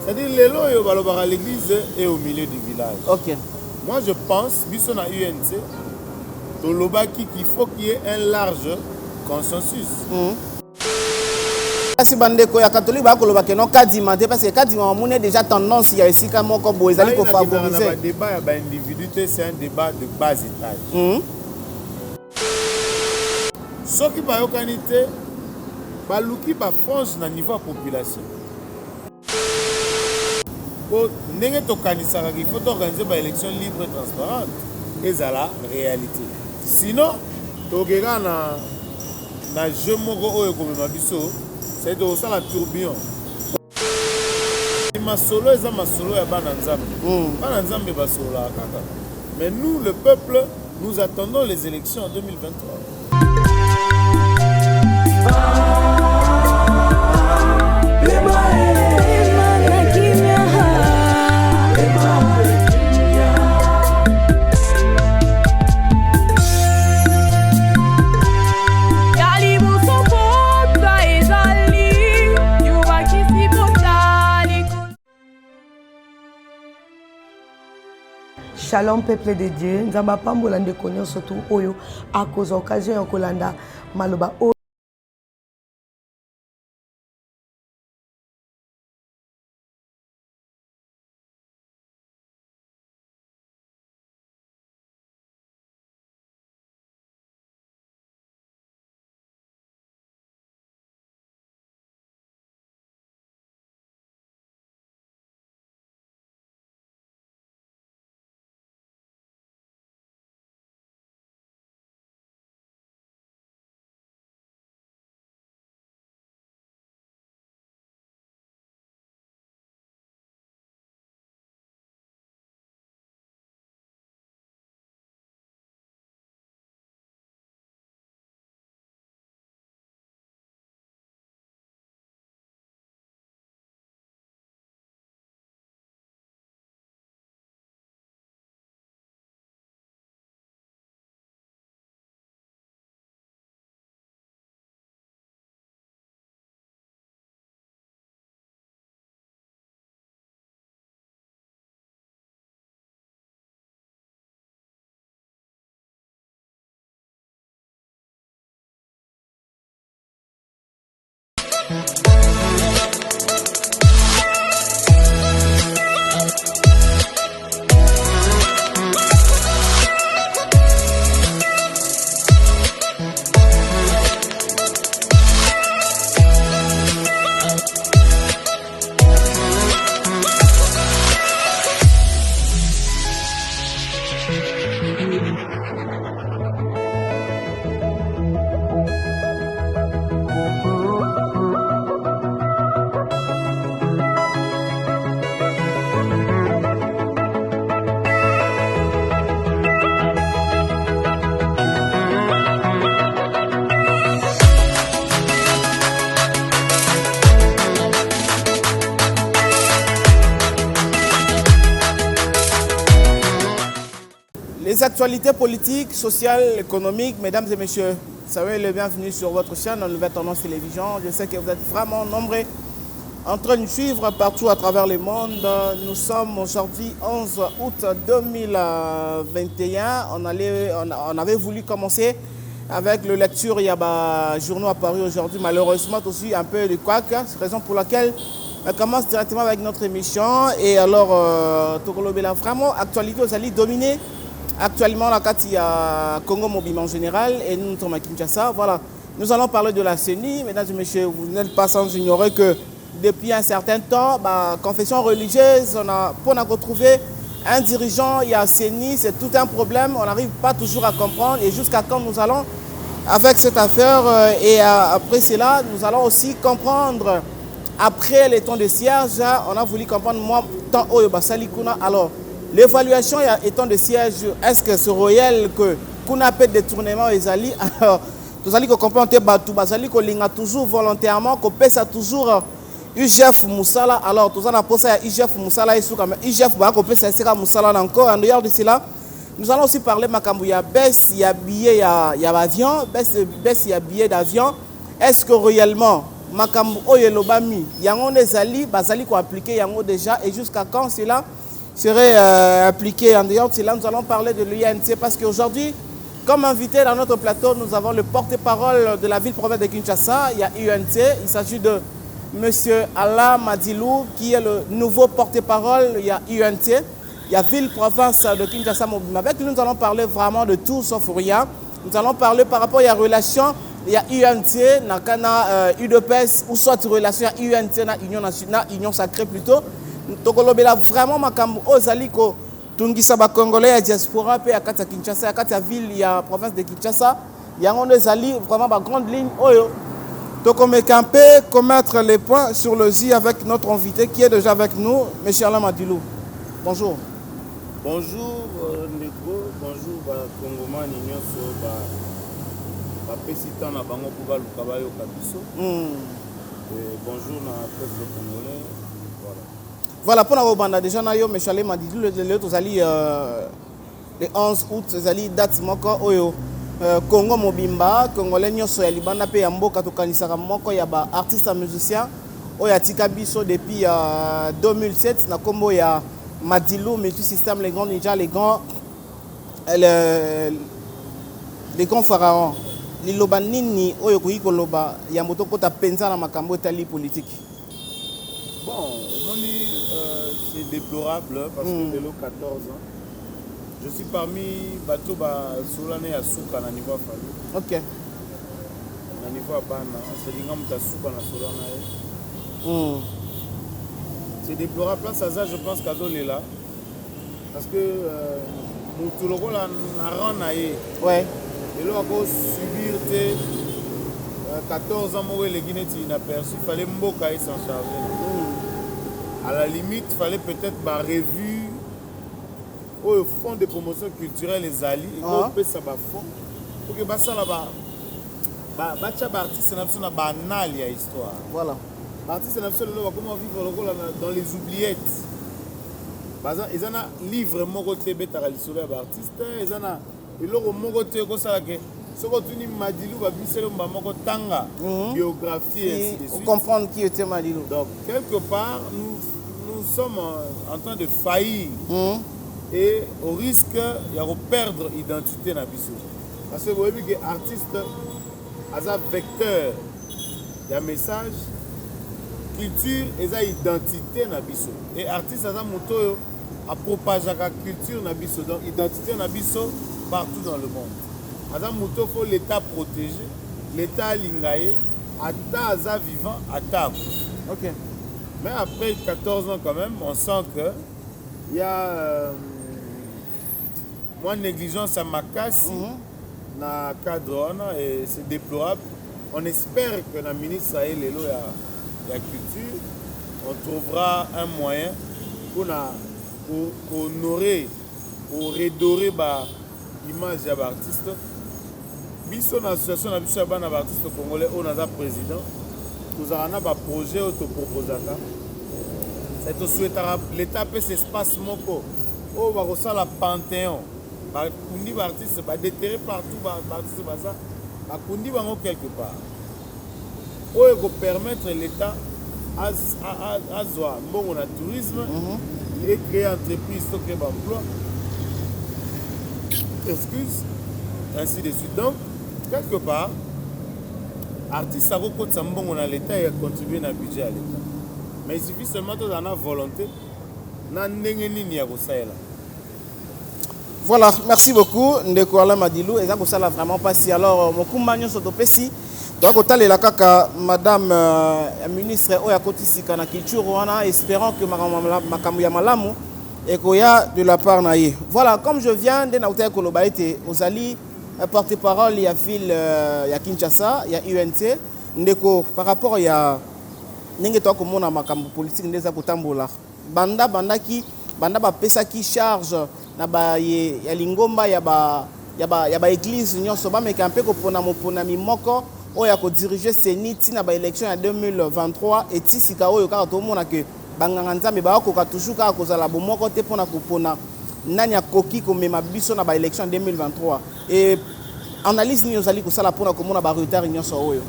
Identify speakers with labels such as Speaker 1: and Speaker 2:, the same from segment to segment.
Speaker 1: C'est-à-dire, l'église est au milieu du village.
Speaker 2: Ok.
Speaker 1: Moi, je pense, biso na UNC, qu'il faut qu'il y ait un large consensus.
Speaker 2: Si bandeko ya catholique ba koloba que non kadima parce que kadima on a déjà tendance ya esika moko bo ezali ko favoriser.
Speaker 1: Le débat ya individualité, c'est un débat de bas étage. Ce qui va yokanité baluki ba fonce na niveau population. Pour ndenge to kanisa il faut organiser ba élection libre et transparente et ça la réalité. Sinon tokeka na jeu moko oyo komema biso. C'est de ça la tourbillon. Masolo est un masolo ya Bananzambe. Bananzambe basolo kaka. Mais nous, le peuple, nous attendons les élections en 2023.
Speaker 3: Shalom peuple de Dieu, nzamba pambola ndeko nyonso tu oyo à cause occasion ya kolanda maloba oyo.
Speaker 2: Les actualités politiques, sociales, économiques, mesdames et messieurs, soyez les bienvenus sur votre chaîne Nouvelle Tendance Télévision. Je sais que vous êtes vraiment nombreux en train de suivre partout à travers le monde. Nous sommes aujourd'hui 11 août 2021. On avait voulu commencer avec la lecture, il y a des journaux apparus aujourd'hui, malheureusement aussi un peu de couac. C'est la raison pour laquelle on commence directement avec notre émission. Et alors, Tokolobela, vraiment, actualité aux alliés dominée. Actuellement, la carte, il y a Congo Mobile en général et nous sommes à Kinshasa. Voilà. Nous allons parler de la CENI. Mesdames et messieurs, vous n'êtes pas sans ignorer que depuis un certain temps, confession religieuse, pour retrouver un dirigeant, il y a CENI, c'est tout un problème. On n'arrive pas toujours à comprendre. Et jusqu'à quand nous allons avec cette affaire. Et après cela, nous allons aussi comprendre, après les temps de siège, on a voulu comprendre, moi, tant au Basalikuna. Alors, l'évaluation étant de siège, est-ce que c'est réel que qu'on a fait des tournements aux alliés? Alors, tous allez comprendre que Batou Basali qu'on linga toujours volontairement, qu'on paie ça toujours IGF Moussala. Alors, tous allez penser à IGF Moussala et sous comme IGF bah qu'on paie ça c'est Moussala encore. En dehors de cela, nous allons aussi parler Makambu. Il y a baisse, il y a billet, il y a avion, baisse, il y a billet d'avion. Est-ce que réellement makambo oyo elobami yango nezali bazali ko appliquer yango déjà et jusqu'à quand cela serait appliqué en dehors de cela. Nous allons parler de l'UNC parce qu'aujourd'hui, comme invité dans notre plateau, nous avons le porte-parole de la ville-province de Kinshasa. Il y a UNC, il s'agit de M. Alain Madilou qui est le nouveau porte-parole. Il y a UNC, il y a ville-province de Kinshasa. Avec lui, nous allons parler vraiment de tout sauf rien. Nous allons parler par rapport à la relation. Il y a UNC, Nakana, UDPS, ou soit relation à UNC, Union nationale, Union sacrée plutôt. Tokolobela vraiment makambo ozaliko tungisa ba congolais ya diaspora pe akata Kinshasa akata ville ya province de Kinshasa yango ezali vraiment ba grande ligne oyo tokome camper commettre les points sur le i avec notre invité qui est déjà avec nous monsieur Alain Madilou. Bonjour.
Speaker 1: Bonjour Ndeko, bonjour ba Congomais nyonso ba pesita na bango pour ba luka ba yoka biso. Bonjour na peuple congolais.
Speaker 2: Voilà, pour la bande déjà, na yo Meshale Madilou le tozali le 11 août, tozali date moko oyo Congo mobimba, Congolais nyonso ya libanda pe ya mboka tokanisaka moko ya ba artiste musicien oyo atika biso depuis 2007 na kombo ya Madilou multisystème les grands ninjas les grands pharaons. Liloba nini oyo koyi koloba ya moto kota penza na makambo etali politique.
Speaker 1: Bon, c'est déplorable parce que j'ai 14 ans. Je suis parmi bateau Solane à Souka na niveau fallu.
Speaker 2: OK.
Speaker 1: Na niveau bana, c'est dinga muta Souka na Solane. C'est déplorable là ça je pense qu'azo là parce que mutu loko la na naé.
Speaker 2: Ouais.
Speaker 1: Et là on subir 14 ans moi les Guinéens inaperçu, il fallait mboka et s'en charger. À la limite, il fallait peut-être ma revue au fond de promotion culturelle les alliés et on peut ça ba fond pour que ça là-bas bacha artiste na banal ya histoire.
Speaker 2: Voilà.
Speaker 1: Artiste na comment vivre dans les oubliettes. Par exemple, ils ont un livre moko te betara lisolo ba artiste, ils ont un eloko moko te ko sala ke soko tuni Madilou ba biselo mba moko tanga biographie et ainsi de suite.
Speaker 2: Pour comprendre qui était Madilou.
Speaker 1: Donc quelque part nous sommes en train de faillir et au risque de perdre l'identité na biso. Parce que vous voyez que artiste a un vecteur de message, culture et une identité na biso. Et artiste a un moto à propager la culture na biso, donc identité na biso partout dans le monde. A un moto faut l'État protéger, l'État lingaye, ata aza vivant, ata akufi.
Speaker 2: OK.
Speaker 1: Mais après 14 ans quand même, on sent que il y a moins de négligence à Makassi dans le cadre et c'est déplorable. On espère que la ministre Sahel Lelo la culture, on trouvera un moyen pour honorer, pour redorer l'image des artistes. Biso na association na biso bana artiste congolais on a président nous avons un projet auto proposaka c'est to souhaitera l'état peut espace moko o va ça la panthéon ba kundi ba artiste ba déterrer partout ba artiste ba ça ba kundi bango quelque part o eko permettre l'état à zoa mbongo na tourisme et créer entreprise to créer emploi excuse ainsi de suite. Donc quelque part artiste a beaucoup mbongo na l'état et a contribué na budget à l'état mais il suffit seulement de la volonté na ndenge nini ya kosaela.
Speaker 2: Voilà, merci beaucoup Ndeko Alain Madilou et ça ko sala vraiment pas si alors mokumba nyonso topesi donc otalela kaka madame ministre oya kotisika na culture wana espérant que makambo ya malamu et koya de la part na ye. Voilà, comme je viens de na utaya koloba ete ozali porte-parole ya ville ya Kinshasa ya UNC ndeko par rapport ya ndenge to komona makambo politique ndeza kotambola banda ba pesa ki charge na ba ya lingomba ya ba église nyonso ba meka mpe ko pona mimoko oya ko diriger seniti na ba élection ya 2023 et tisika oyo kaka to mona que banganga nzambe ba ko ka toujours kaka kozala bomoko te pona ko pona nani akoki komema biso na ba élection 2023 et analyse ni ozali kosala pona komona ba retard nyonso oyo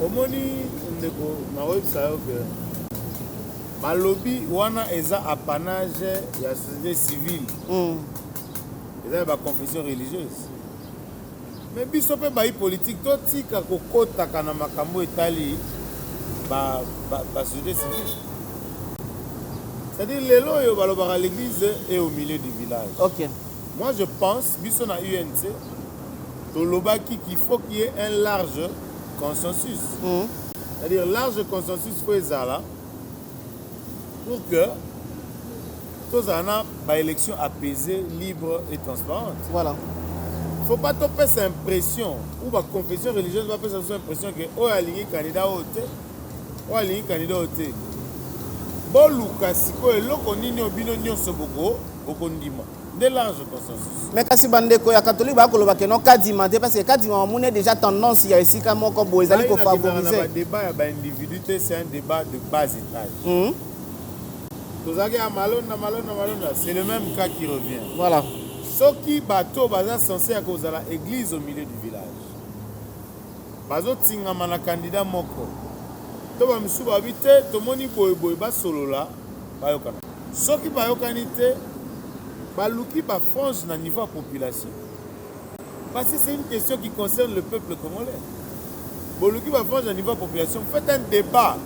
Speaker 1: omoni bandeko nakoyebisa yo ke balobi wana eza apanage ya société civile eza ya baconfession religieuse mais biso mpe bayi politique totika kokotaka na makambo etali société civile. C'est-à-dire lelo oyo balobaka l'église est au milieu du village.
Speaker 2: Ok.
Speaker 1: Moi je pense biso na UNC tolobaki qu'il faut qu'il y ait un large consensus. C'est-à-dire large consensus faut ezala pour que tous en ba élection apaisée, libre et transparente.
Speaker 2: Voilà.
Speaker 1: Il ne faut pas topper cette impression ou la confession religieuse va faire cette impression que oh aligné candidat voté, oh aligné candidat voté. Bon Lucas siko eloko nini obino nyonso boko ndima. De large consensus.
Speaker 2: Mais kasi bandeko ya catholique ba koloba ke non kadima parce que kadima mune déjà tendance ya esika moko bo ezali ko favoriser.
Speaker 1: Le débat ya ba individualité c'est un débat de bas étage. C'est le même cas qui revient.
Speaker 2: Voilà.
Speaker 1: Ceux qui bateau baza censé à cause de l'église au milieu du village. Bazo tingama na candidat moko. To ba misu ba bité to moni boy ba solo la ba yokana. Ceux qui ba yokani te ba luki ba frange na niveau population. Parce que c'est une question qui concerne le peuple congolais. Boluki ba frange na niveau population, faites un débat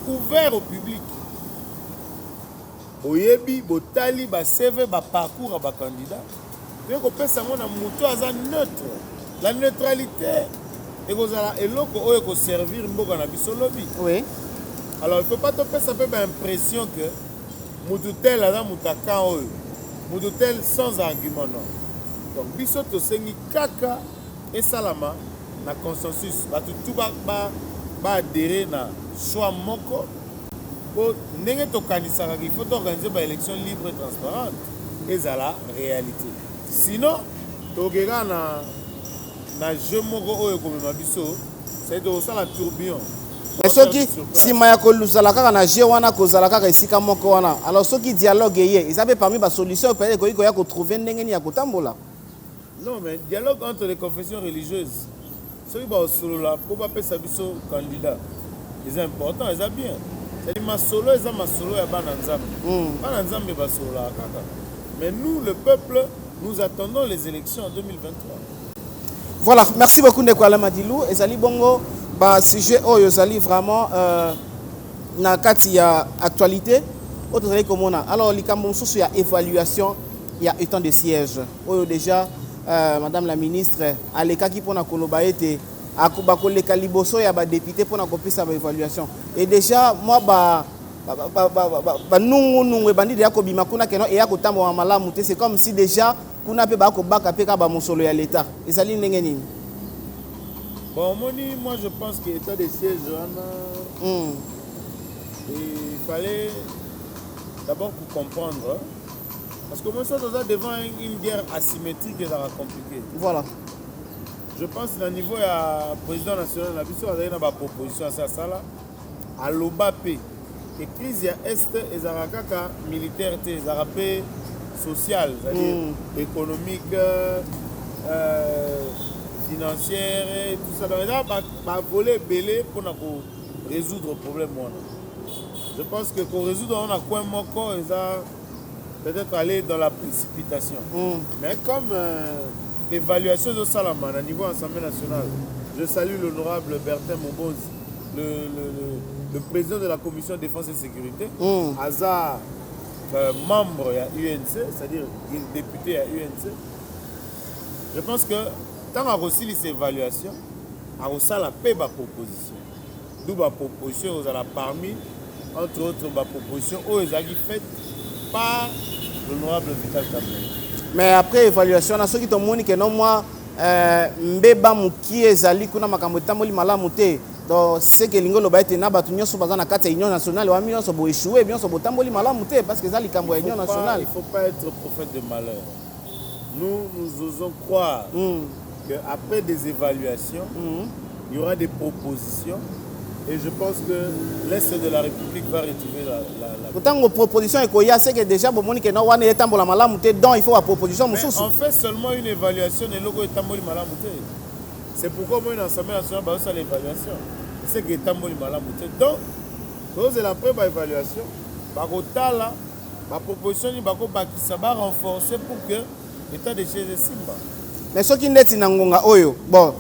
Speaker 1: ouvert au public. Oyebi botali ba CV ba parcours à ba candidat. Donc on peut savoir na muto aza neutre. La neutralité et kozala eloko oyo ko servir mboka na biso lobi.
Speaker 2: Oui.
Speaker 1: Alors il faut pas topper ça peut l'impression que mutu tel aza mutaka oyo. Mutu tel sans argument non. Donc biso to sengi kaka et salama na consensus ba tout ba adhérer na choix moko. Il faut organiser une élection libre et transparente. Et c'est la réalité. Sinon, tu as un jeu c'est de ça la tourbillon.
Speaker 2: Mais ceux qui, si Mayako Luzalaka na Jewana Kozalaka Isika Mokoana, alors ceux qui dialoguent, ils avaient parmi les solutions pour trouver un nengeni à Kotambola.
Speaker 1: Non, mais dialogue entre les confessions religieuses. Ceux qui sont là, pour pas faire ça candidat, c'est important, c'est bien. C'est ma solo et ma solo et bananzam. Bananzam et basolo kaka. Mais nous, le peuple, nous attendons les élections en 2023.
Speaker 2: Voilà, merci beaucoup Ndekwala Madilou. Ezali bongo ba sujet oyo ezali vraiment na kati ya actualité. Autre ezali komona. Alors likambo mosusu ya évaluation, il y a autant de sièges. Oyo déjà madame la ministre alekaki pona koloba ete akobakoleka liboso ya ba député pona kopesa ba évaluation. Et déjà moi nungu bandi déjà kobima kuna keno e ya kotambo malamu te, c'est comme si déjà kuna pe ba ko baka pe ka ba mosolo ya l'état. Ezali ndenge nini?
Speaker 1: Bon moni, moi je pense que l'état des sièges il fallait d'abord pour comprendre parce que moi ça devant une guerre asymétrique et ça va compliqué.
Speaker 2: Voilà.
Speaker 1: Je pense qu'au niveau du président national, la mission a une proposition à ça là. À l'Obapé, la crise est et militaire, sociale, c'est-à-dire économique, financière, et tout ça. Donc, il va voler belé pour résoudre le problème. Je pense que pour résoudre, on a quoi moko, ils va peut-être aller dans la précipitation. Mais comme évaluation de Salaman à niveau Assemblée nationale, je salue l'honorable Bertin Mobozi, le président de la commission de défense et sécurité, Hazard, membre à UNC, c'est-à-dire député à UNC. Je pense que tant qu'on a reçu ces évaluations, on a reçu la paix de la proposition. D'où la proposition, vous avez parmi, entre autres, la proposition, où ils ont fait par l'honorable Vital Kamere.
Speaker 2: Mais après évaluation, ceux qui ont dit que non, moi, mbeba muki ezali kuna makambo tamboli malamu te. Donc c'est que lingo loba ete na batu nyonso baza na kati ya union nationale wa nyonso bo échouer bien so bo tamboli malamu te parce que ça likambo ya union nationale.
Speaker 1: Il faut pas être prophète de malheur. Nous osons croire que après des évaluations, il y aura des propositions. Et je pense que l'Est de la République va retirer la...
Speaker 2: Pourtant, vos propositions, c'est que déjà, donc il faut la proposition.
Speaker 1: Mais on fait seulement une évaluation et logo est tamboli malamute. C'est pourquoi moi, une assemblée nationale, c'est l'évaluation. c'est que tamboli malamu te. Donc c'est la première évaluation. Bakotala, ma proposition ni bako bakisa ba renforcer pour que l'état de chez Simba.
Speaker 2: Mais ce qui n'est pas oyo, bon,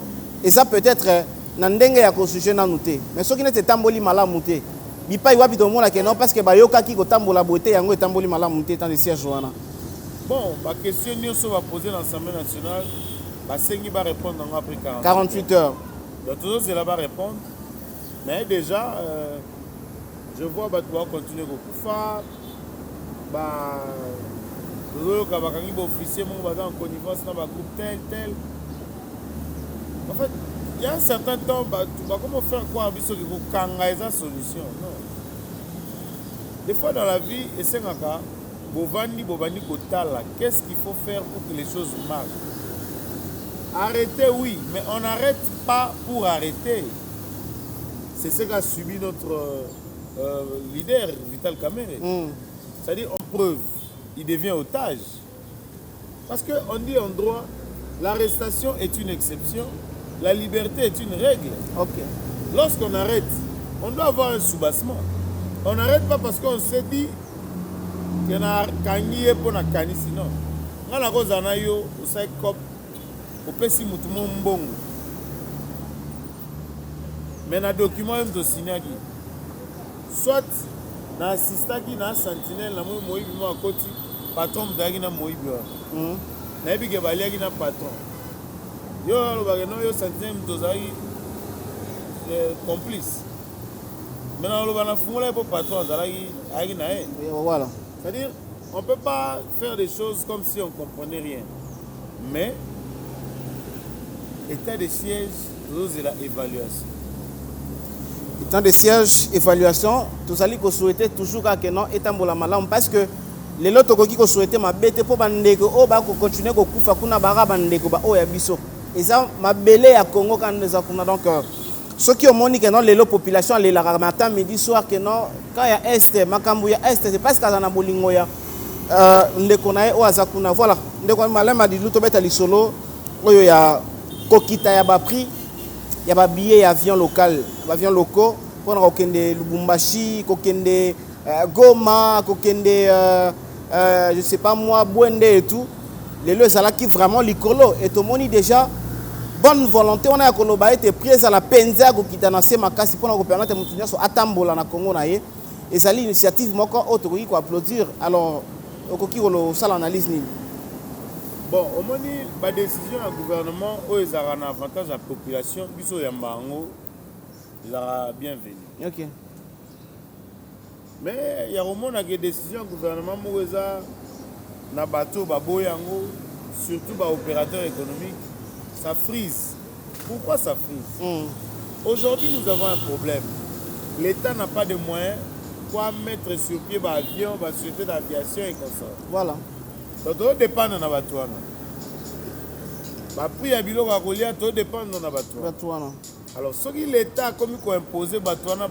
Speaker 2: et ça peut-être nandenge ya constitution na noté. Mais ce qui n'est tamboli malamu te. Bipa iwa bito mona ke non parce que bayoka ki ko tambola beauté yango tamboli malamu te tant de siège wana.
Speaker 1: Bon, ma question ni on va poser dans l'Assemblée nationale, bah sengi va répondre dans après
Speaker 2: 48 heures.
Speaker 1: Donc toujours c'est là-bas répondre. Mais déjà je vois bah tu vas continuer à faire bah toujours bakangi ba officier mon ba en connivence dans ba groupe tel. En fait, il y a un certain temps bah tu vas comment faire quoi biso ki ko kanga eza solution. Non. Des fois dans la vie et c'est ngaka bovandi kotala, qu'est-ce qu'il faut faire pour que les choses marchent? Arrêter oui, mais on n'arrête pas pour arrêter. C'est ce qu'a subi notre leader, Vital Kamerhe. C'est-à-dire, en preuve, il devient otage. Parce qu'on dit en droit, l'arrestation est une exception, la liberté est une règle.
Speaker 2: Okay.
Speaker 1: Lorsqu'on arrête, on doit avoir un soubassement. On n'arrête pas parce qu'on s'est dit qu'il y a un kangié pour la kani sinon. Quand la cause en a eu, on s'est cop, on peut s'y mouton bon. Mais dans le document, on signé soit dans l'assistant qui dans sentinelle, na moi moi à côté, patron d'agi na moi bio. Na ebi ke bali agi na patron. Yo lo bageno yo sentinelle mtozai complice. Maintenant le bana fungula pour patron zalagi agi na e.
Speaker 2: Voilà.
Speaker 1: C'est-à-dire, on ne peut pas faire des choses comme si on ne comprenait rien. Mais, état de siège, c'est la évaluation.
Speaker 2: État de siège, évaluation, tout ça, qu'on souhaitait toujours que non, état de malam, parce que les autres qui souhaitaient ma bête pour bandeko, oh, bah, continuer à couper, kuna bara bandeko, bah, oh, yabiso. Et ça, ma belle à Congo, quand nous avons donc. Ceux qui ont montré que non, les populations, les matin, midi, soir, que non, quand il y a Est, Makambouya Est, c'est parce qu'il y a un bolingoya. Les connaît au Azakuna. Voilà. Les connaît m'a dit, l'autre bête à l'isolo, il y a Kokita, il y a prix, il y a billet avion local, avion locaux, pour Kokende Lubumbashi, Kokende Goma, Kokende, je sais pas moi, Bwende et tout. Les lieux qui vraiment l'icolo. Et tout le monde déjà. Bonne volonté, on a été prise à la penza qui t'a lancé ma casse pour nous permettre de nous atambola na Congo naie. Et ça l'initiative moi quand autre qui applaudir. Alors au qui on ça l'analyse ni.
Speaker 1: Bon, au moins la décision du gouvernement où ils auront un avantage à la population, biso yambango, ils auront bienvenue.
Speaker 2: OK.
Speaker 1: Mais il y a au moins une décision du gouvernement où ils ont na bateau baboyango, surtout ba opérateurs économiques. Ça frise. Pourquoi ça frise? Aujourd'hui, nous avons un problème. L'État n'a pas de moyens pour mettre sur pied l'avion, la société d'aviation et comme ça.
Speaker 2: Voilà.
Speaker 1: Donc, tout dépend de la Batouana. Après, il y a Bilo Gagolia, tout dépend de la Batouana. Alors, ce qui l'État a comme imposé Batouana,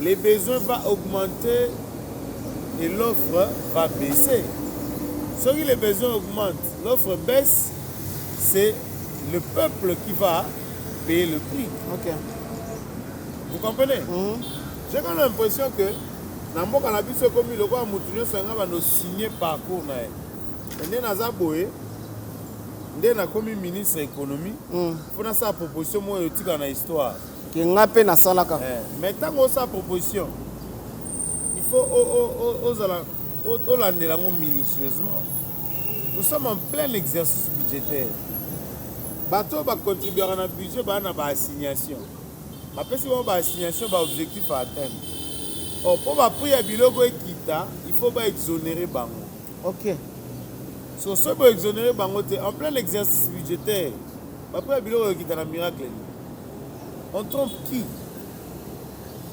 Speaker 1: les besoins vont augmenter et l'offre va baisser. Ce qui les besoins augmentent, l'offre baisse, c'est le peuple qui va payer le prix.
Speaker 2: Okay.
Speaker 1: Vous comprenez? J'ai quand même l'impression que dans mon canapé, comme il va nous signer parcours. Et nous avons comme ministre de l'économie, il faut faire sa proposition dans l'histoire. Mais tant qu'on a sa proposition, il faut minutieusement. Nous sommes en plein exercice budgétaire. Bateau va contribuer à un budget, à une assignation. Après, si on a une assignation, un objectif à atteindre. Or, pour prier à Bilogo et Kita, il faut exonérer Bango.
Speaker 2: OK.
Speaker 1: Sur ce pour exonérer Bango, en plein exercice budgétaire, après Bilogo et Kita, un miracle. On trompe qui?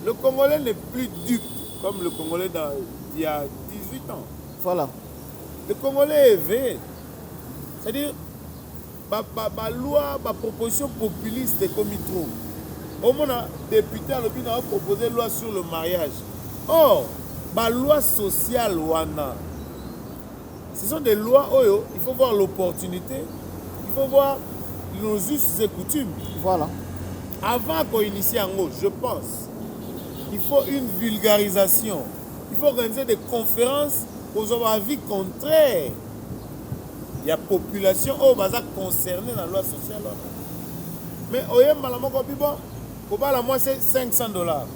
Speaker 1: Le Congolais n'est plus dupe comme le Congolais il y a 18 ans.
Speaker 2: Voilà.
Speaker 1: Le Congolais est éveillé. C'est-à-dire, la loi, la proposition populiste comme il trouve. Au moins, les députés ont proposé une loi sur le mariage. Or, la loi sociale, ce sont des lois où il faut voir l'opportunité, il faut voir nos us et coutumes.
Speaker 2: Voilà.
Speaker 1: Avant qu'on initie en haut, je pense, il faut une vulgarisation. Il faut organiser des conférences pour avoir un avis contraire. Il y a population qui est concernée dans la loi sociale. Mais au moins c'est $500.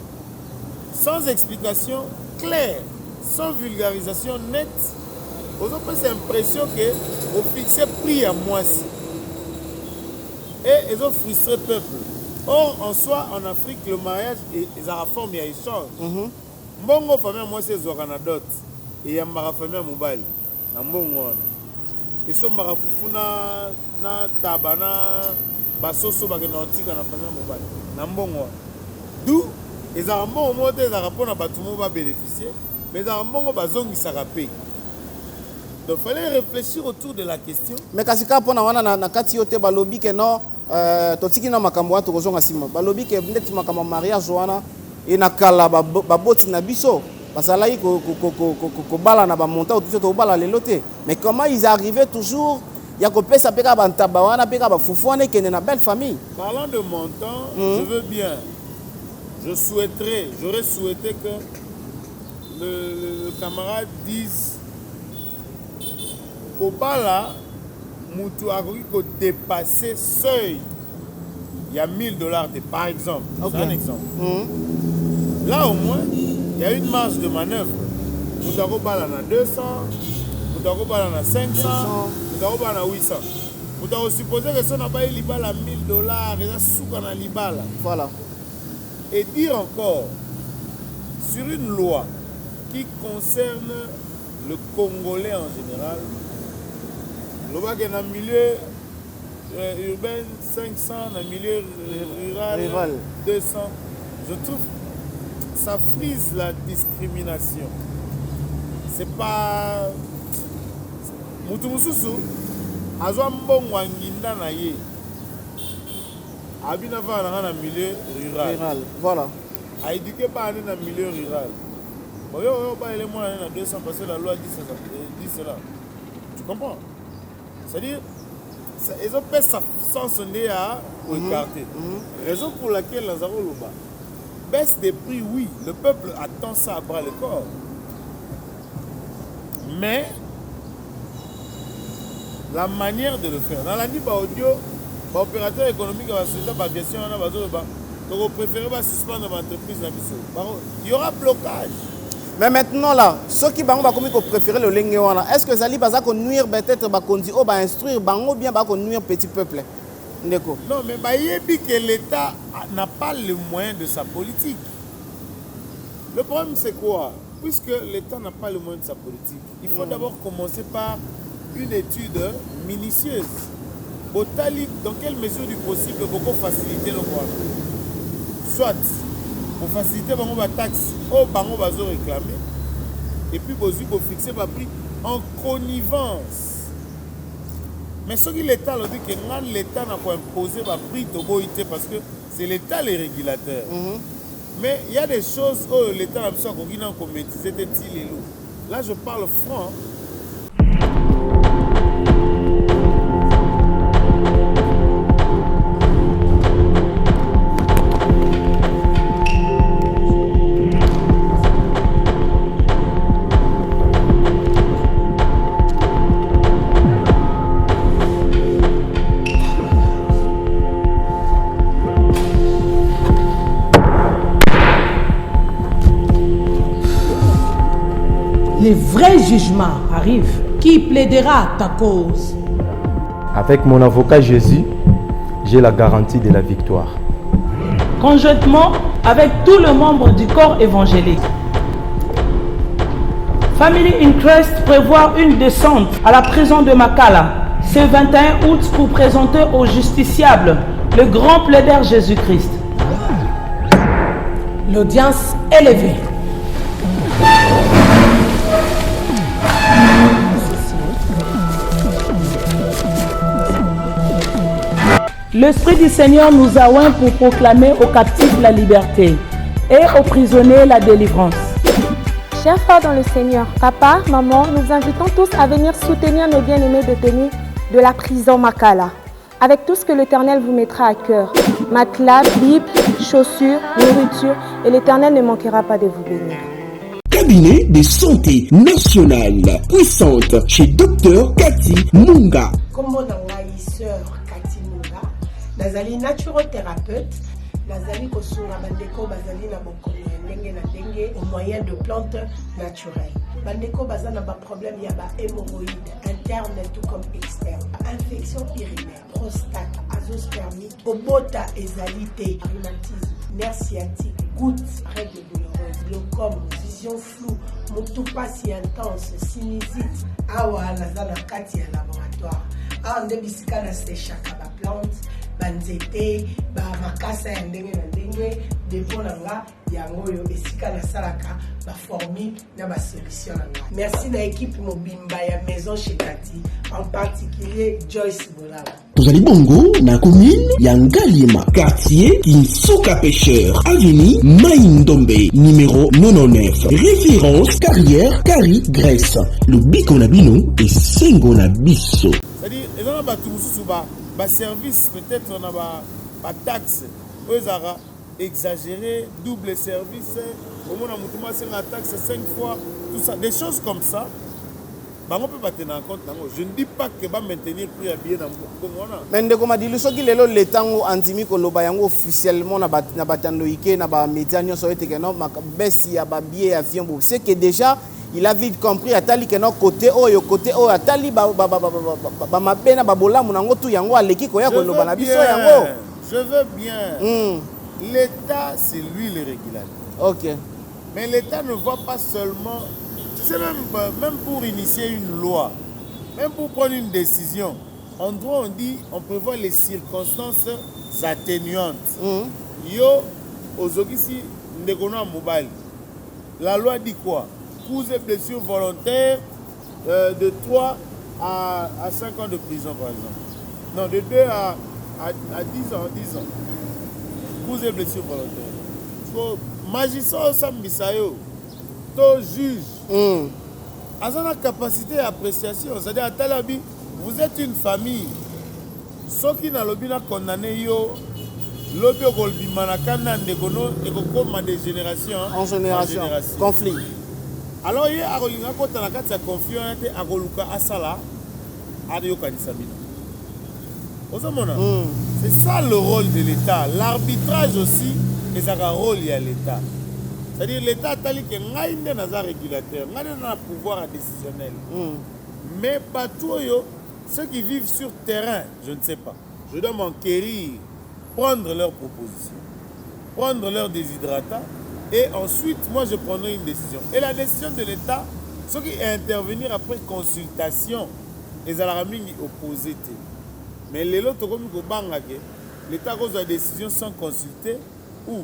Speaker 1: Sans explication claire, sans vulgarisation nette, vous avez l'impression que vous fixez prix à moitié. Et ils ont frustré le peuple. Or, en soi, en Afrique, le mariage est en forme, il y a échange. Mbongo famille moi c'est Zoranadot et ya mara famille mobile na mbongo et so mara fufuna na tabana basoso bakena otika na famille mobile na mbongo d'où les ambongo mote za rapona batumo ba bénéficier mais za mbongo bazongisa rapé. Donc fallait réfléchir autour de la question.
Speaker 2: Mais kasika pona wana na kati yote balobi ke non totiki na makambo wato kozonga sima balobi ke ndeti makambo mariage wana ina kala baboti na biso bazalaki ko bala na ba monta tout to bala lelo te. Mais comment ils arrivaient toujours ya ko pesa peka bantaba wana peka ba fufone kene na belle famille.
Speaker 1: Parlant de montant, je veux bien, j'aurais souhaité que le camarade dise Kobala Moutou Agogi ko dépasser seuil. Il y a $1000 par exemple. Okay. C'est un exemple. Là au moins, il y a une marge de manœuvre. Moutou Bala na 200, Moutou Bala na 500, Moutou Bala na 800. Moutou supposer que ça n'a pas eu libala $1000 et ça souka na libala.
Speaker 2: Voilà.
Speaker 1: Et dire encore sur une loi qui concerne le Congolais en général. Dans le milieu urbain 500, dans le milieu rural 200, je trouve que ça frise la discrimination. C'est pas. Moutoumoussousou, Azwa Mbongo Nginda na ye. Abina va dans le milieu rural.
Speaker 2: Voilà.
Speaker 1: A éduqué pas dans le milieu rural. Bon, yo pas les moyens dans 200 parce que la loi dit cela. Tu comprends? C'est-à-dire, ils ont fait ça sans sonner à écarter. Raison pour laquelle Lazaro Loba baisse des prix, oui, le peuple attend ça à bras le corps. Mais la manière de le faire, dans la nuit audio, l'opérateur économique va se faire par question, on préfère suspendre l'entreprise. Il y aura blocage.
Speaker 2: Mais maintenant là, ceux qui vont préférer le lingue, est-ce que Zali va nuire peut-être va instruire ou bien va nuire petit peuple?
Speaker 1: Non, mais que l'État n'a pas le moyen de sa politique. Le problème c'est quoi? Puisque l'État n'a pas le moyen de sa politique, il faut d'abord commencer par une étude minutieuse. Dans quelle mesure du possible beaucoup faciliter le droit? Soit pour faciliter la taxe, bango bazo réclamer, et puis vous fixer le prix en connivence. Mais ce que l'État a dit que l'État n'a pas imposé le prix de parce que c'est l'État les régulateurs. Mais il y a des choses où l'État a besoin de commétiser des petits. Là, je parle franc.
Speaker 3: Les vrais jugements arrivent. Qui plaidera ta cause?
Speaker 4: Avec mon avocat Jésus, j'ai la garantie de la victoire.
Speaker 5: Conjointement avec tous les membres du corps évangélique, Family Interest prévoit une descente à la prison de Makala ce 21 août pour présenter au justiciable le grand plaideur Jésus-Christ.
Speaker 3: L'audience élevée.
Speaker 5: L'Esprit du Seigneur nous a oints pour proclamer aux captifs la liberté et aux prisonniers la délivrance.
Speaker 6: Chers frères dans le Seigneur, papa, maman, nous invitons tous à venir soutenir nos bien-aimés détenus de la prison Makala. avec tout ce que l'Éternel vous mettra à cœur. Matelas, Bible, chaussures, nourriture, et l'Éternel ne manquera pas de vous bénir.
Speaker 7: Cabinet de santé nationale puissante chez Dr Cathy Munga.
Speaker 3: Kombo na ngai sœur Cathy Munga, nazali naturothérapeute, nazali kosunga bandeko bazali na bokono ya ndenge na ndenge au moyen de plantes naturelles. Bandeko baza na ba problème ya ba hémorroïdes interne tout comme externe, infection urinaire, prostate, azoospermie, obota ezali te, rhumatisme, nerf sciatique, gouttes, règles douloureuses, glaucome, vision floue, motopathie intense, sinusite. Awa naza na kati ya laboratoire. Awa nde bisika na séchaka ba plante, ba nzete, ba makasa ya ndenge na ndenge, depo na nga yango yo esika na salaka ba formule na ba solution na nga. Merci na équipe mobimba ya maison chez Cathy, en particulier Joyce Bolala.
Speaker 7: Tozali bongo na commune ya Ngaliema, quartier Kinsuka Pêcheur, avenue Maïndombe, numéro 99. Référence carrière Kari Grèce. Le biko na bino et sengo na biso.
Speaker 1: C'est-à-dire, ils ont un service, peut-être on a pas taxe, eux ont exagéré, double service, au moins on a une taxe 5 fois, tout ça, des choses comme ça. Bah, on peut pas tenir en compte. Je ne dis pas que va maintenir plus habillé dans le
Speaker 2: mais ndeko madilu soki lelo letango andimi koloba yango officiellement na batandoike na ba média nyonso ete ke no besi ya ba billet avion bo c'est que déjà il a vite compris atali ke no côté oyo atali ba mabena ba bolamu nango tu yango aleki ko ya koloba na biso yango.
Speaker 1: Je veux bien. L'État c'est lui le régulateur.
Speaker 2: OK.
Speaker 1: Mais l'État ne voit pas seulement. C'est même pour initier une loi, même pour prendre une décision, en droit on dit, on prévoit les circonstances atténuantes. Yo, Ozokisi, Ndekona Mobile. La loi dit quoi? Coups et blessures volontaires de 3 à 5 ans de prison par exemple. Non, de 2 à 10 ans, 10 ans. Coups et blessures volontaires. So, magistrat Sambisayo, to juge. À la capacité d'appréciation, c'est-à-dire à Talabi, vous êtes une famille. Ceux qui n'ont pas condamné, l'objet de Manakana de génération
Speaker 2: en génération. Conflit.
Speaker 1: Alors, il y a un conflit à Goluka Asala à Yokanisabina. C'est ça le rôle de l'État. L'arbitrage aussi est un rôle à l'État. C'est-à-dire l'État a dit que nous avons un régulateur, nous avons un pouvoir décisionnel. Mais pas tous ceux qui vivent sur terrain, je ne sais pas. Je dois m'enquérir, prendre leurs propositions, prendre leurs déshydratants et ensuite, moi, je prendrai une décision. Et la décision de l'État, ceux qui intervenir après consultation, les Alaraming opposés. Mais les autres, comme l'État a une décision sans consulter ou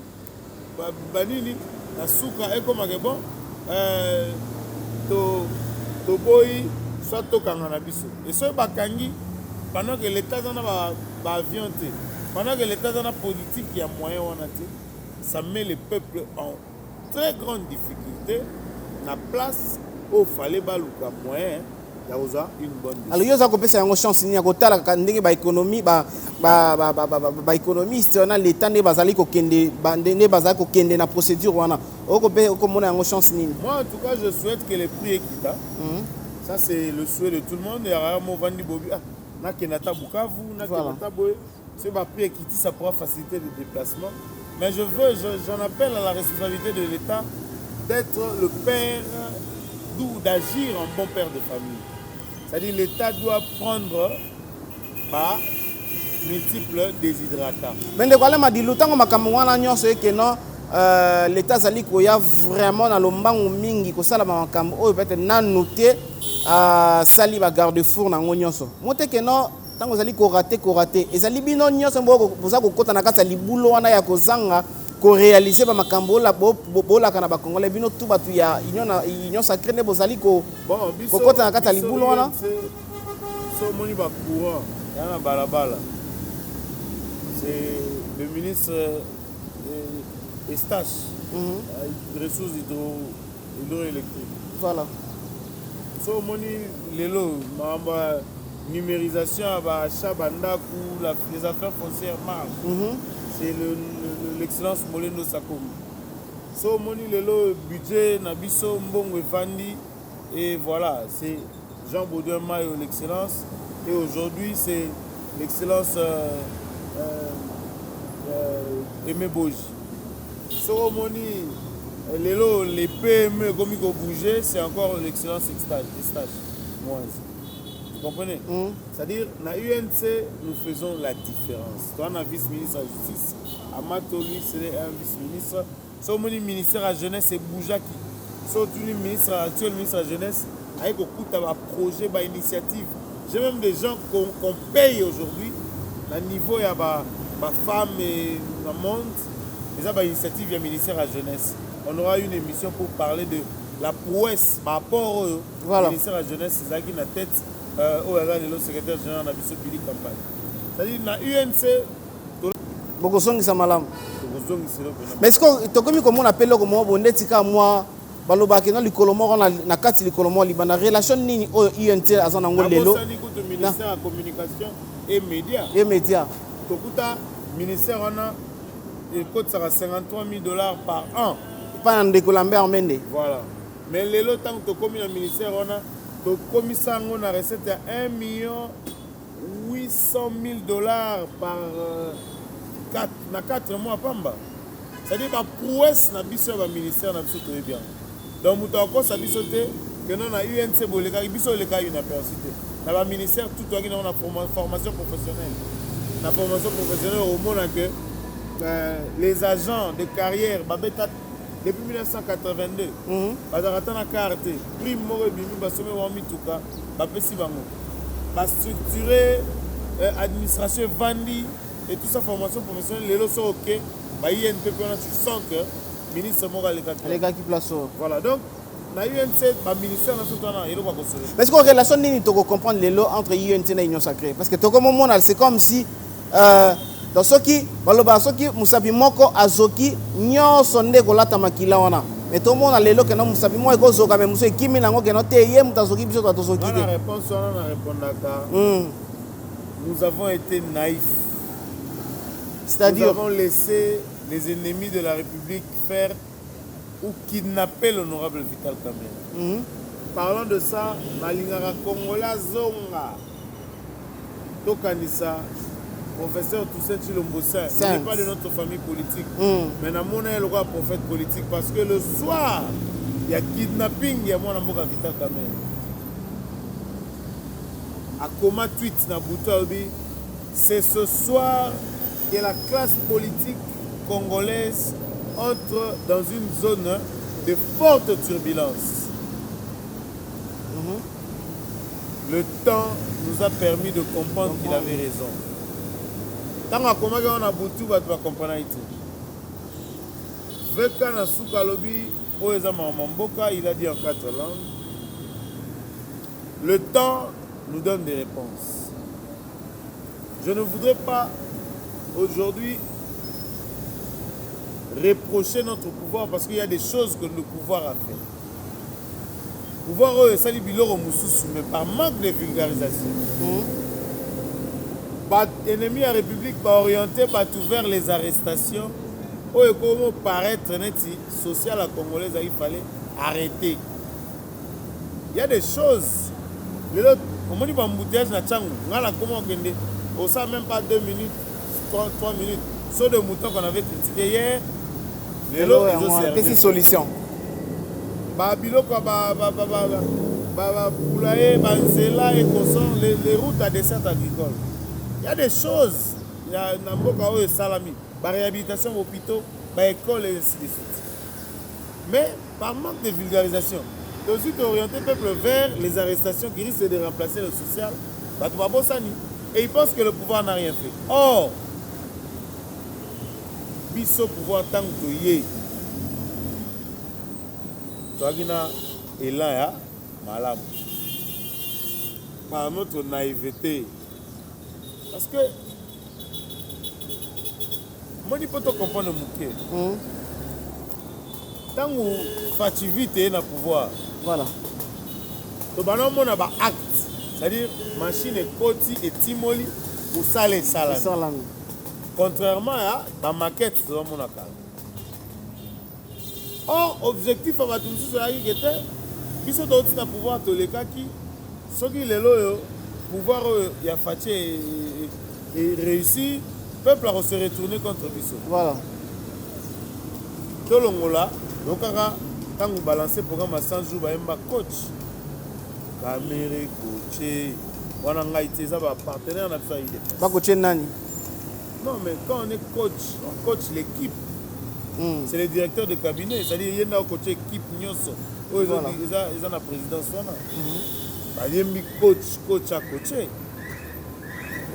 Speaker 1: Banini. La souka est comme un bon to boy soit to kanganabiso et ce bakangi pendant que l'État en a avion pendant que l'État en a politique il y a moyen ça met le peuple en très grande difficulté la place où fallait baluka moyen une bonne décision.
Speaker 2: Alors, il y a une chance de faire l'économie, économiste, l'État n'est pas allé dans la procédure. Moi, en tout
Speaker 1: cas, je souhaite que les prix équitables, ça c'est le souhait de tout le monde. Il y a un mot Vandi Bobi, c'est un prix équitable, ça pourra faciliter le déplacement. Mais j'en appelle à la responsabilité de l'État d'être le père, d'agir en bon père de famille. C'est-à-dire l'État doit prendre par multiples déshydratants.
Speaker 2: Mais de quoi dit l'État l'État zali koya vraiment dans lombango mingi ko sala makambo oyo peut-être na noté sali ba garde-four na nyonso. Mote que non tango zali ko raté ezali bino nyonso boza ko kota na kata libulo wana ya kozanga ko réaliser ba makambo la bola kana ba congolais bino tout batu ya union sacrée ne bozali ko kota na kata libulo wana
Speaker 1: so moni ba courant yana balabala c'est le ministre Estache ressources hydroélectriques
Speaker 2: voilà
Speaker 1: so moni lelo mamba numérisation achat bandaku, les affaires foncières marchent. C'est l'excellence Molendo Sakomi. So moni lelo budget na biso mbongo evandi et voilà, c'est Jean Baudouin Mayo l'excellence et aujourd'hui c'est l'excellence Aimé Boji. So moni lelo les PME comme ils bouger, c'est encore l'excellence Estache. Vous comprenez? C'est-à-dire, dans l'UNC, nous faisons la différence. Toi, on a vice-ministre de la Justice, Amato, lui, c'est un vice-ministre. So, mon ministère de la Jeunesse, c'est Boujaki. So, tout le ministre, actuel ministre de la Jeunesse, avec beaucoup de projets, d'initiatives. J'ai même des gens qu'on paye aujourd'hui, à niveau, il y a des femmes et dans le monde. Mais ça, initiative, il y a le ministère de la Jeunesse. On aura une émission pour parler de la prouesse par rapport au ministère de la Jeunesse, c'est ça qui est la tête. Le secrétaire général de la Billy Campagne. C'est-à-dire que dans l'UNC,
Speaker 2: mais est-ce que tu comme on appelle le comment on dit que moi balobaki na likolomo na kati likolomo libana relation nini au UNT azana ngolelo
Speaker 1: ministère de la communication et médias. Tokuta ministère on a il coûte $53,000 par an.
Speaker 2: Pas en décolambé mende.
Speaker 1: Voilà. Mais le temps que tu commis le ministère on a le commissaire a recette à $1,800,000 par 4 mois. C'est-à-dire que la prouesse na biso ba ministère na biso très bien. Donc muto ko sa biso te que non na UNC boleka biso le cas université. Na ba ministère tout toi qui na formation professionnelle. La formation professionnelle au monde que les agents de carrière babeta depuis 1982, bazarata na carte prime moko bimi basome wa mituka bapesi bango structurer administration vandi et tout ça formation professionnelle lelo so OK ba INPP on a tu sens que ministre moko les gars
Speaker 2: qui place
Speaker 1: voilà donc na UNC ba ministère na sotana elo ba construire.
Speaker 2: Mais est-ce que relation nini to comprendre lelo entre UNC et Union Sacrée parce que to comme on c'est comme si dans ce qui baloba soki musabi moko azoki nyonso nde kolata makila wana mais tout le monde a lelo que non musabi moko ezoka mais muso ekimi nango que non te ye mutazoki biso tozoki te.
Speaker 1: La réponse on a répondaka. Nous avons été naïfs.
Speaker 2: C'est-à-dire
Speaker 1: nous avons laissé les ennemis de la République faire ou kidnapper l'honorable Vital Kamerhe. Parlant de ça, Malingara Kongola Zonga Tokanisa professeur Toussaint Chilombosa, il n'est pas de notre famille politique. Mais nous avons un prophète politique parce que le soir, il y a kidnapping, il y a mon amboka Vital Kamerhe. À comment tweet na Boutouabi, c'est ce soir que la classe politique congolaise entre dans une zone de forte turbulence. Le temps nous a permis de comprendre qu'il avait raison. Tant qu'on a Boutou, on va comprendre. Veka na Soukalobi, il a dit en 4 langues. Le temps nous donne des réponses. Je ne voudrais pas aujourd'hui reprocher notre pouvoir parce qu'il y a des choses que le pouvoir a fait. Le pouvoir est mais par manque de vulgarisation. L'ennemi à la République va orienter vers les arrestations. Comment paraître social à Congolaise, il fallait arrêter. Il y a des choses. On dit embouteillage na Tchangou. On sait même pas 2 minutes, 3 minutes. Sauf de moutons qu'on avait critiqué hier.
Speaker 2: Petite solution.
Speaker 1: Les routes à dessert agricole. Il y a des choses. Il y a un salami, la réhabilitation hôpitaux, école et ainsi de suite. Mais par manque de vulgarisation, de suite orienter le peuple vers les arrestations qui risquent de remplacer le social. Et ils pensent que le pouvoir n'a rien fait. Or, biso pouvoir tant que yé. Toagina est là, malade. Par notre naïveté. Parce que moi, je peux comprendre le mouquet. Tant que fativité est dans le pouvoir.
Speaker 2: Voilà.
Speaker 1: Donc, on a un acte. C'est-à-dire, machine est côté et timoli pour ça les salades. Contrairement à la maquette de mon account. Or, objectif à tout ça, c'est que ils sont aussi à pouvoir tous les cas qui sont qui les loyaux pouvoir y a fatigué et réussir, peuple à se retourner contre Bissot.
Speaker 2: Voilà.
Speaker 1: Tout le monde là, donc quand vous balancez le programme à 100 jours, vous avez un coach. Caméra, coach, on a un partenaire, on a fait des
Speaker 2: pas coacher nani.
Speaker 1: Non, mais quand on est coach, on coach l'équipe. C'est le directeur de cabinet, c'est-à-dire qu'il y a un coach équipe, ils ont la présidence. Il y a un coach à coacher.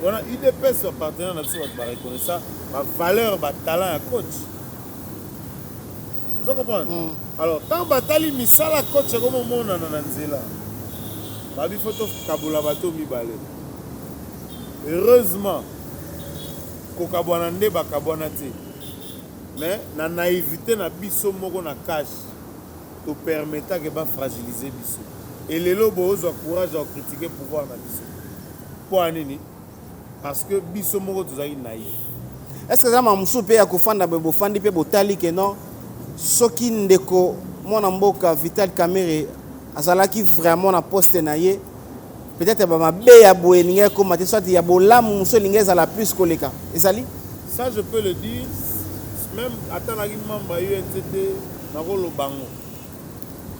Speaker 1: On a UDPS, son partenaire, on a reconnaître ça, ma valeur, ma talent à coach. Vous comprenez? Alors, quand on a mis ça à coach, c'est comme on a là. Il faut Kaboula bateau mi balé. Heureusement, Kokabwanande bakabwanate. Mais la naïveté na biso moko na cash to permettre que ba fragiliser biso. Et les lobos ont courage à critiquer le pouvoir na biso. Pour nini? Parce que biso moko tozali naïf.
Speaker 2: Est-ce que ça m'a soupé à kofanda bebo fandi pe botali que non? Soki ndeko mona mboka Vital Kamerhe azalaki vraiment na poste na ye. Peut-être que ma béa boeninga comme soit il y a bolam muso lingeza la plus koleka. Ezali?
Speaker 1: Ça je peux le dire. Même attends la membre UNCT Marolo Bango.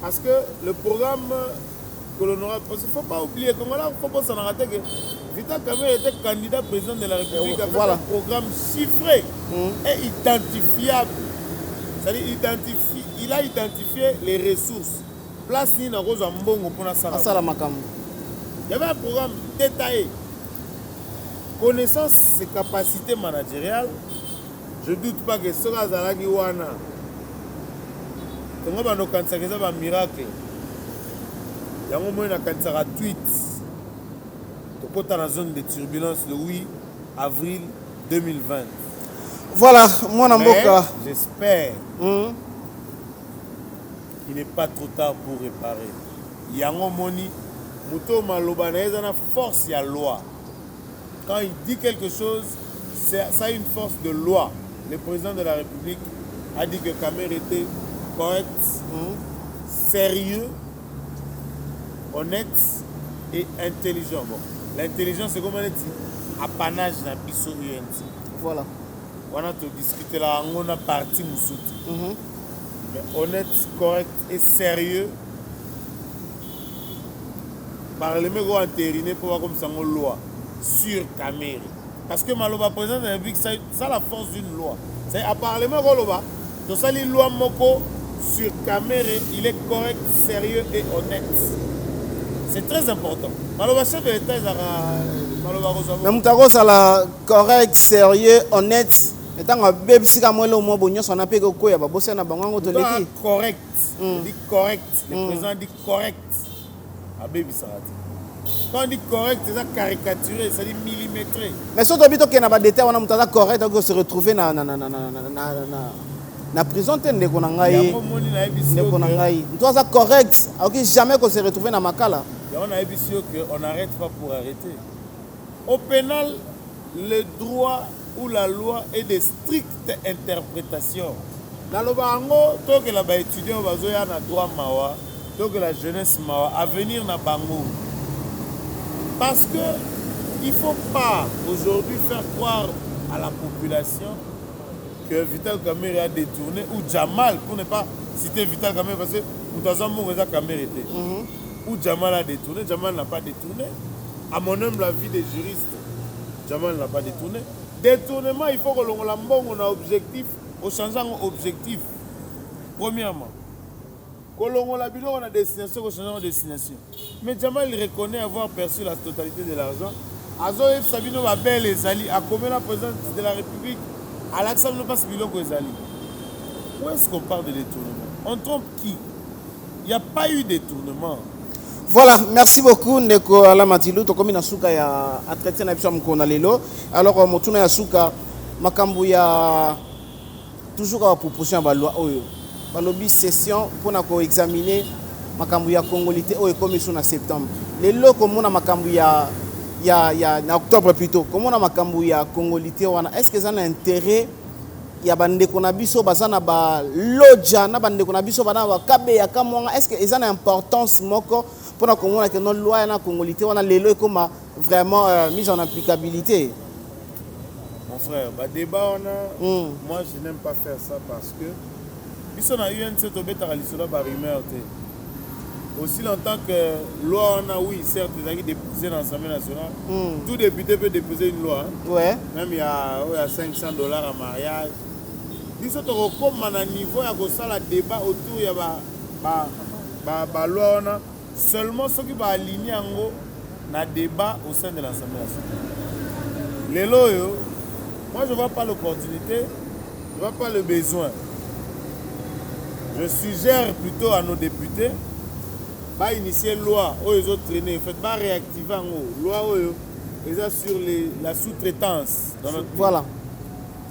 Speaker 1: Parce que le programme que l'on aura, parce qu'il ne faut pas oublier que là, il faut pas s'en rater que Vital Kamerhe était candidat président de la République avec un programme chiffré et identifiable. C'est-à-dire il a identifié les ressources. Place ni na rose mbongo pour
Speaker 2: ça.
Speaker 1: Il y avait un programme détaillé. Connaissance et capacités managériales. Je ne doute pas que ce soit Zalagi Wana. Quand on a un miracle, il y a un moment où on a un tweet. On est dans la zone de turbulence le 8 avril 2020.
Speaker 2: Voilà, moi
Speaker 1: j'espère qu'il n'est pas trop tard pour réparer. Il y a un moment où on a force, il y a loi. Quand il dit quelque chose, ça a une force de loi. Le président de la République a dit que Kamerhe était correct, sérieux, honnête et intelligent. Bon, l'intelligence, c'est comme on dit, apanage dans Bissot UNT.
Speaker 2: Voilà.
Speaker 1: On a tout discuté là, on a parti Moussouti. Mais honnête, correct et sérieux. Par les mégots entériné pour voir comme ça une loi sur Kamerhe. Parce que Maloba, président de la République, ça a la force d'une loi. C'est à Parlement Goloba, tout ça, les lois Moko sur Kamerhe, il est correct, sérieux et honnête. C'est très important. Maloba, chef de l'État, il a Maloba Rosa.
Speaker 2: Mais Moutago, ça la correct, sérieux, honnête. Et tant que bébé, si comme le mot bonheur, on a payé quoi, il y a bossé na bango de l'équipe.
Speaker 1: Correct. Il dit correct. Le président dit correct. À bébé Sarati. Quand on dit correct, c'est ça caricaturé, c'est-à-dire millimétré.
Speaker 2: Mais si on a dit qu'il y a des détails, on a correct, on se retrouver dans la prison. On a correct, jamais qu'on se retrouve dans Makala.
Speaker 1: On a dit qu'on n'arrête pas pour arrêter. Au pénal, le droit ou la loi est de stricte interprétation. Dans le bango, tant que les étudiants ont droit mawa, tant que la jeunesse mawa, à venir dans bango. Parce qu'il ne faut pas aujourd'hui faire croire à la population que Vital Kamerhe a détourné, ou Jamal, pour ne pas citer Vital Kamerhe, parce que nous avons Kamerhe été. Ou Jamal a détourné, Jamal n'a pas détourné. À mon humble avis des juristes, Jamal n'a pas détourné. Détournement, il faut que l'on a objectif, au changeant objectif. Premièrement. On a destination, on change de destination. Mais Jamal il reconnaît avoir perçu la totalité de l'argent. Azoïf Sabino Babel et Zali, à combien la présidence de la République, à l'accent ne passe Biloko et Zali. Où est-ce qu'on parle de détournement? On trompe qui? Il n'y a pas eu de détournement.
Speaker 2: Voilà, merci beaucoup Ndeko Alamadilou. To komi na suka ya entretien na biso mko na lelo. Alors motuna ya suka makambo ya toujours à proposition ba loi oyo. Balobi session pour examiner makambu ya congolité oyo ekomi so na septembre lelo komona makambu ya na octobre plutôt komona makambu ya congolité wana est-ce que ça a intérêt ya bandeko na biso baza na ba loja na bandeko na biso bana ba kabe ya kamwanga est-ce que ça a importance moko pour komona que non loi na congolité wana lelo ekoma vraiment mise en applicabilité?
Speaker 1: Mon frère, bah débat on a moi je n'aime pas faire ça parce que biso na UNC to beta lisolo ba rumeur té. Aussi longtemps que loi on a oui certes ils ont déposé dans l'Assemblée nationale. Tout député peut déposer une loi.
Speaker 2: Ouais.
Speaker 1: Même il y a $500 en mariage. Biso to comme à niveau ya ko sala débat autour ya ba loi on a seulement ceux qui va aligner en na débat au sein de l'Assemblée nationale. Les loyaux, moi je vois pas l'opportunité, je vois pas le besoin. Je suggère plutôt à nos députés bah initier une loi où ils ont traîné, en fait, bah réactiver en haut. Loi où ils ont sur la sous-traitance dans notre pays.
Speaker 2: Voilà.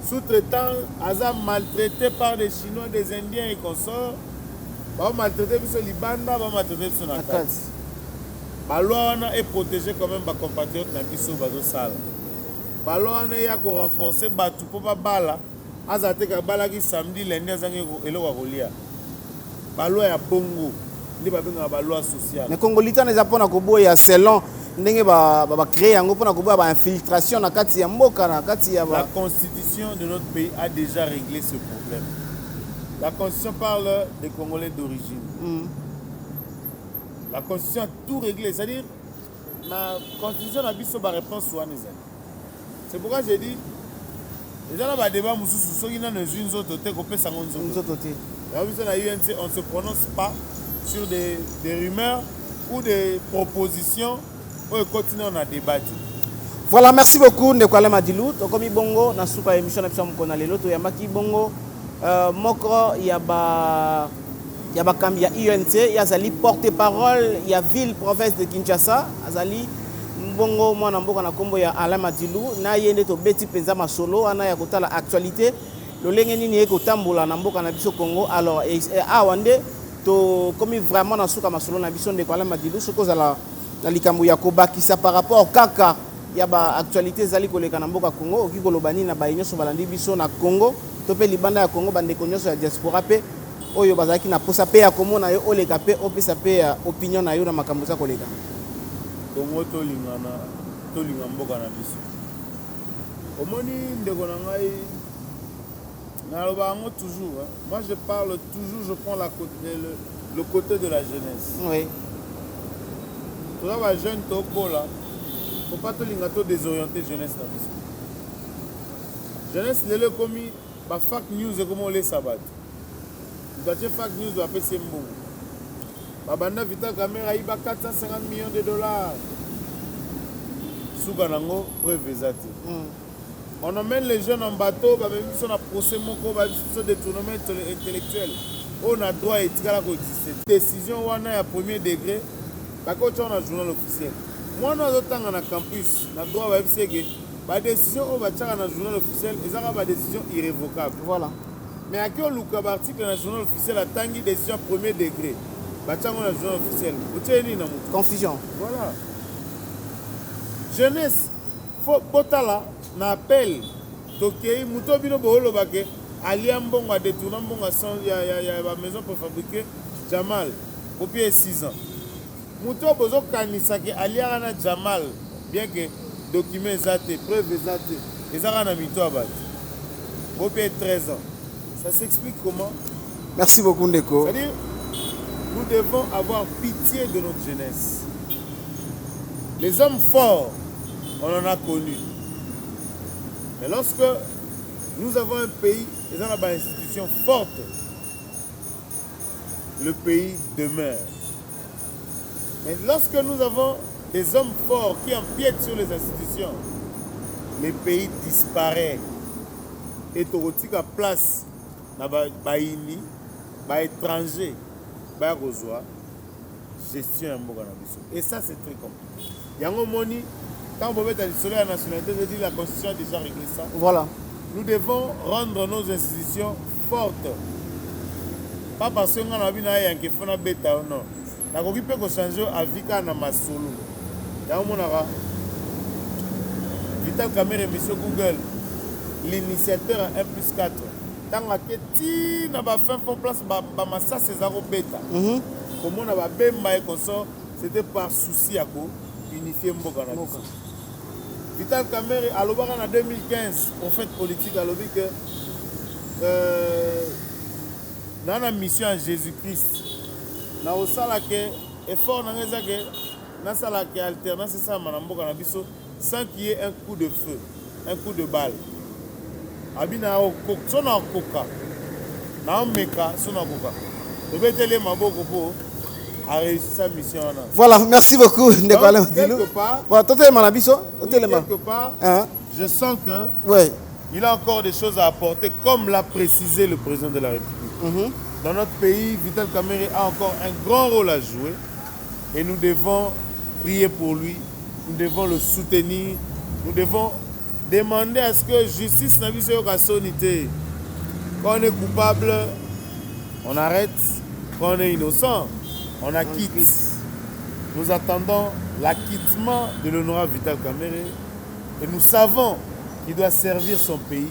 Speaker 1: Sous-traitants, hasard maltraités par des Chinois, des Indiens et consorts. Bah maltraiter sur Libanda, bah maltraiter sur Nakat. Bah loi est protégée quand même bah compatriotes na biso bazo sala. Bah loi est à renforcer bah tout pour pas bala. Azate ka bala qui samedi lundi azangi elo wa kolia. Bah loi ya bongo. Ndi ba benga ba loi sociale.
Speaker 2: Les Congolais ne zapona ko boya selon ndenge ba créer yango pona ko boya ba infiltration na kati ya mboka na kati ya
Speaker 1: La constitution de notre pays a déjà réglé ce problème. La constitution parle des Congolais d'origine. La constitution a tout réglé, c'est-à-dire la constitution a biso ba réponse soit nézali. C'est pourquoi j'ai dit les gens ba débat mususu soki na nezune zoto te ko pesa ngonzo.
Speaker 2: Nzoto te.
Speaker 1: La biso na UNC on se prononce pas sur des rumeurs ou des propositions où continuons à débattre.
Speaker 2: Voilà, merci beaucoup Ndekwala Madilou. Tokomi bongo na suka émission na biso mukona lelo to yamaki bongo moko ya ba kambi ya UNC ya zali porte-parole ya ville province de Kinshasa azali bongo mwana mboka na kombo ya Alain Madilou na yende to beti penza masolo ana ya kotala actualité lolenge nini eko tambola na mboka na biso Congo. Alors awande to komi vraiment na suka masolo na biso Ndekwala Madilou sokoza na likambo ya kobakisa par rapport kaka ya ba actualité zali koleka na mboka Congo oki kolobani na ba nyonso balandi biso na Congo to pe libanda ya Congo bande nyonso ya diaspora pe oyo bazaki na posa pe ya komona yo oleka pe opesa pe ya opinion na yo na makambo za koleka
Speaker 1: Congo to linga mboka na biso omoni ndeko na ngai na loba ngo toujours moi je parle toujours, je prends le côté de la jeunesse.
Speaker 2: Oui.
Speaker 1: Tout ça va jeune to bola faut pas te linga to désorienter jeunesse na biso. Jeunesse lelo komi ba fake news comme on les sabat. Vous avez fake news va passer mbongo. Ba banda vita caméra iba 450 millions de dollars. Souka nango preuve ezati. On emmène les jeunes en bateau, bah même si on a procès moko, bah sur des tournements intellectuels. On a droit à éthiquer coexister. Décision on a à premier degré, bah quand on a un journal officiel. Moi on a d'autres temps na campus, on a droit à que bah décision on va tirer un journal officiel, et ça va décision irrévocable.
Speaker 2: Voilà.
Speaker 1: Mais à qui on look à article dans le journal officiel à tangi décision premier degré, bah tiens on a un journal officiel. Vous tenez na
Speaker 2: confusion.
Speaker 1: Voilà. Jeunesse, faut botala. Na appel tokei muto bino boholo bake alia mbongo a détourné mbongo sans ya ba maison préfabriquée Jamal depuis 6 ans. Muto bozo kanisa ke alia na Jamal bien que document zate preuve zate ezaka na mito abat. Depuis 13 ans. Ça s'explique comment?
Speaker 2: Merci beaucoup Ndeko.
Speaker 1: C'est-à-dire nous devons avoir pitié de notre jeunesse. Les hommes forts, on en a connu. Mais lorsque nous avons un pays, et dans une institution forte, le pays demeure. Mais lorsque nous avons des hommes forts qui empiètent sur les institutions, le pays disparaît. Et tu as place dans les étrangers, gestion. Et ça, c'est très compliqué. Il y a un moni. Quand vous mettez sur la nationalité, je dis la Constitution a déjà réglé ça.
Speaker 2: Voilà.
Speaker 1: Nous devons rendre nos institutions fortes. Pas parce qu'on a vu un bêta ou non. nakoki mpe kochange avi kaka na masolo yango monaka Vital Kamerhe monsieur Google l'initiateur à 1+4 ntango ake ntina bafin fond place bamasasi eza kobeta komona babemba ye consort c'était par souci ya kounifie mboka na biso. Vital Kamerhe alobaka na 2015 prophète politique alobi que na mission ya Jésus-Christ na osala ke effort na ngeza ke nasala ke alternance esama na mboka na biso sans qu'il y ait un coup de feu, un coup de balle. Abina sona koka na meka sona koka obetele maboko po a réussi sa mission.
Speaker 2: Voilà, merci beaucoup Ndekwale Madilou. Voilà,
Speaker 1: quelque part, je sens que
Speaker 2: ouais.
Speaker 1: Il a encore des choses à apporter, comme l'a précisé le président de la République. Dans notre pays, Vital Kamerhe a encore un grand rôle à jouer et nous devons prier pour lui, nous devons le soutenir, nous devons demander à ce que justice n'a pas de sonité. Quand on est coupable, on arrête. Quand on est innocent, on acquitte. Nous attendons l'acquittement de l'honorable Vital Kamerhe et nous savons qu'il doit servir son pays.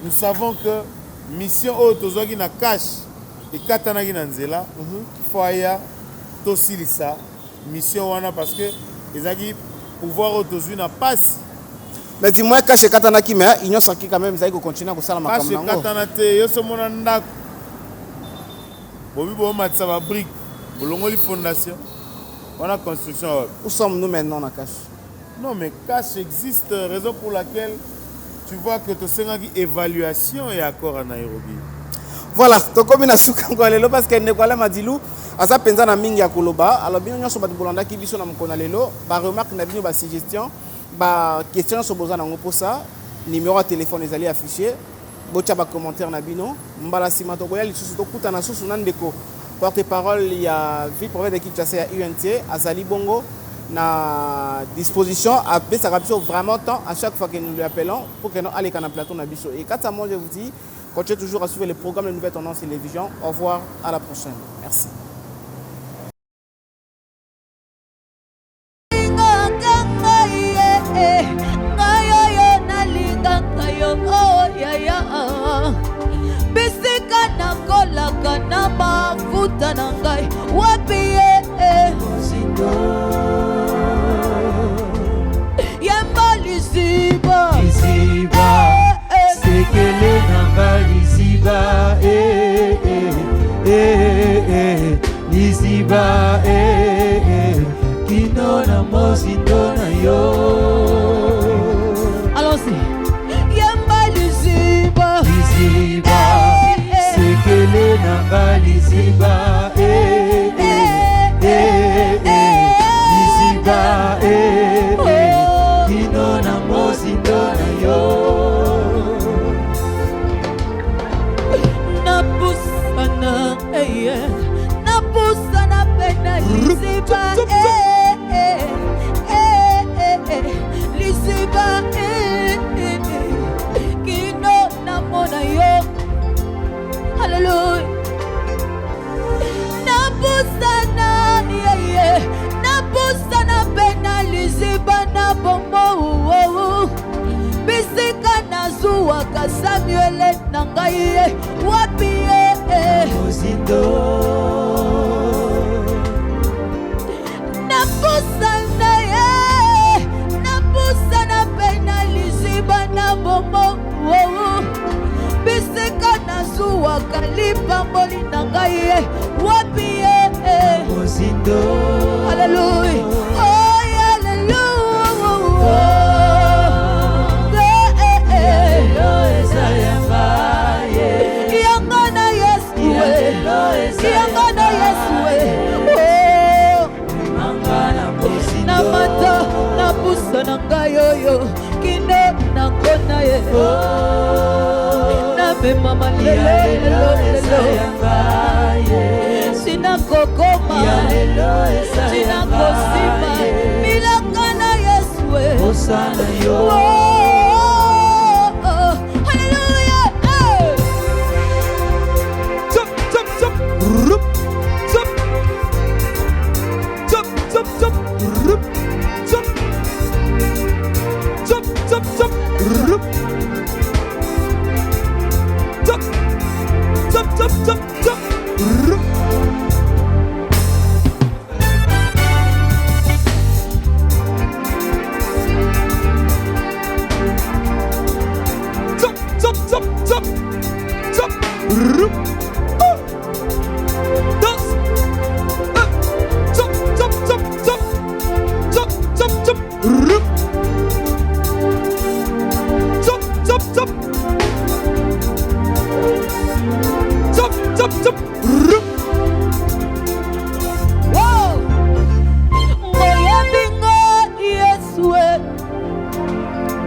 Speaker 1: Nous savons que mission Otozaki na cache et Katanagi Nanzela, Foya, Tosilisa, mission Wana parce que les agi pouvoir Otozu n'a pas.
Speaker 2: Mais dis-moi, cache Katanaki, mais il y a quand même, ça continue à faire
Speaker 1: ma cache Katanate, yo so monanda. Bobi bo matsa ba brique, bolongoli fondation. On a construction.
Speaker 2: Où sommes-nous maintenant na cache?
Speaker 1: Non, mais cache existe, raison pour laquelle tu vois que tu sais une évaluation et accord à Nairobi.
Speaker 2: Voilà, donc comme na suka ngolelo parce que Ndekwale Madilou aza penza na mingi ya koloba. Alors bien nyonso bat bolanda ki biso na mokona lelo, ba remarque na bino ba suggestion, ba question so boza na ngoposa, numéro de téléphone ezali affiché, bocha ba commentaire na bino, mbala sima to koya lisusu to kuta na susu na ndeko. Porte-parole il y a vice prophète de Kinshasa ya UNT azali bongo na disposition à ça vraiment temps à chaque fois que nous lui appelons pour que nous allions dans le plateau na biso. Et quand ça moi je vous dis continuez toujours à suivre les programmes de Nouvelles Tendances Télévision. Au revoir, à la prochaine. Merci.
Speaker 8: Liziba kinona mosindona yo. Allons-y. Yamba liziba liziba sekele nanga liziba liziba kinona mosindona yo. Napusana Napusana pena liziba liziba kino namona yo. Hallelujah. Napusana Napusana pena liziba na bomo bisika nazuwa ka Samuel nangaye wapi Ozindo Napusana pena liziba na bomo bisika nazuwa kalipa mboli nangaye wapi Ozindo. Hallelujah. Oh hallelujah. Namata napusana ngayoyo kine nakona ye na me mama lelo sina kokoma sina kosima milakana Yesu osana yo.
Speaker 9: zop, zop, zop, rup. Danse. Zop, zop, zop, zop, zop, zop, zop, rup. Zop, zop, zop. Zop, zop, zop, rup.